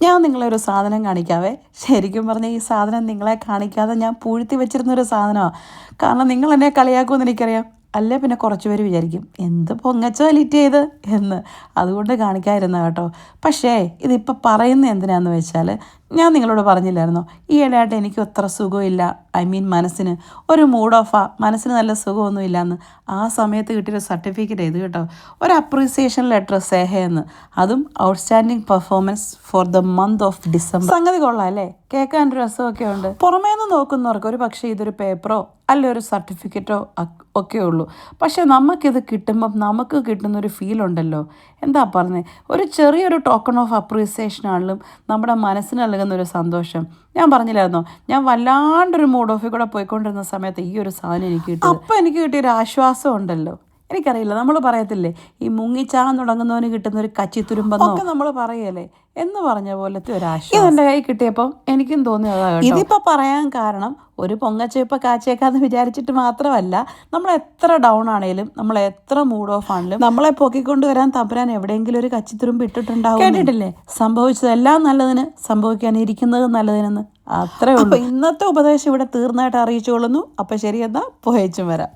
ഞാൻ നിങ്ങളെ ഒരു സാധനം കാണിക്കാവേ. ശരിക്കും പറഞ്ഞാൽ ഈ സാധനം നിങ്ങളെ കാണിക്കാതെ ഞാൻ പൂഴ്ത്തി വെച്ചിരുന്നൊരു സാധനമാണ്. കാരണം നിങ്ങൾ എന്നെ കളിയാക്കുമെന്ന് എനിക്കറിയാം. അല്ലേ പിന്നെ കുറച്ച് പേര് വിചാരിക്കും എന്ത് പൊങ്ങച്ചോ ലിറ്റ് ചെയ്ത് എന്ന്. അതുകൊണ്ട് കാണിക്കാതിരുന്ന കേട്ടോ. പക്ഷേ ഇതിപ്പോൾ പറയുന്ന എന്തിനാന്ന് വെച്ചാൽ, ഞാൻ നിങ്ങളോട് പറഞ്ഞില്ലായിരുന്നോ ഈ ഇടയായിട്ട് എനിക്ക് അത്ര സുഖമില്ല, മനസ്സിന് ഒരു മൂഡ് ഓഫാ, മനസ്സിന് നല്ല സുഖമൊന്നും ഇല്ലയെന്ന്. ആ സമയത്ത് കിട്ടിയൊരു സർട്ടിഫിക്കറ്റ് ഇത് കേട്ടോ, ഒരു അപ്രീസിയേഷൻ ലെറ്റർ സേഹയെന്ന്. അതും outstanding performance for the month of December. സംഗതി കൊള്ളാം അല്ലേ? കേൾക്കാൻ ഒരു രസമൊക്കെ ഉണ്ട്. പുറമേ നിന്ന് നോക്കുന്നവർക്ക് ഒരു പക്ഷേ ഇതൊരു പേപ്പറോ അല്ല ഒരു സർട്ടിഫിക്കറ്റോ ഒക്കെ ഉള്ളൂ. പക്ഷെ നമുക്കിത് കിട്ടുമ്പം നമുക്ക് കിട്ടുന്നൊരു ഫീൽ ഉണ്ടല്ലോ, എന്താ പറഞ്ഞത്, ഒരു ചെറിയൊരു ടോക്കൺ ഓഫ് അപ്രീസിയേഷൻ ആണെങ്കിലും നമ്മുടെ മനസ്സിന് നൽകുന്നൊരു സന്തോഷം. ഞാൻ പറഞ്ഞില്ലായിരുന്നോ, ഞാൻ വല്ലാണ്ടൊരു മൂഡ് ഓഫിൽ കൂടെ പോയിക്കൊണ്ടിരുന്ന സമയത്ത് ഈ ഒരു സാധനം എനിക്ക് കിട്ടും. അപ്പോൾ എനിക്ക് കിട്ടിയൊരു ആശ്വാസം ഉണ്ടല്ലോ. എനിക്കറിയില്ല, നമ്മൾ പറയത്തില്ലേ ഈ മുങ്ങിച്ചാൻ തുടങ്ങുന്നവന് കിട്ടുന്ന ഒരു കച്ചിത്തുരുമ്പെന്നൊക്കെ നമ്മൾ പറയല്ലേ, എന്ന് പറഞ്ഞ പോലത്തെ ഒരു ആശ്വാസം ഇതെൻ്റെ കൈ കിട്ടിയപ്പോൾ എനിക്കും തോന്നിയതാണ്. ഇതിപ്പോൾ പറയാൻ കാരണം ഒരു പൊങ്ങച്ചയിപ്പ കാച്ചേക്കാന്ന് വിചാരിച്ചിട്ട് മാത്രമല്ല, നമ്മൾ എത്ര ഡൗൺ ആണെങ്കിലും, നമ്മൾ എത്ര മൂഡ് ഓഫ് ആണെങ്കിലും നമ്മളെ പൊക്കിക്കൊണ്ടുവരാൻ തമ്പുരാൻ എവിടെയെങ്കിലും ഒരു കച്ചിത്തുരുമ്പ് ഇട്ടിട്ടുണ്ടാവും. കേട്ടിട്ടില്ലേ, സംഭവിച്ചതെല്ലാം നല്ലതിന്, സംഭവിക്കാനിരിക്കുന്നത് നല്ലതിനെന്ന്. അത്രേ ഉള്ളൂ. ഇന്നത്തെ ഉപദേശം ഇവിടെ തീർന്നതായിട്ട് അറിയിച്ചുകൊള്ളുന്നു. അപ്പം ശരി, എന്നാൽ പോയേച്ചും വരാം.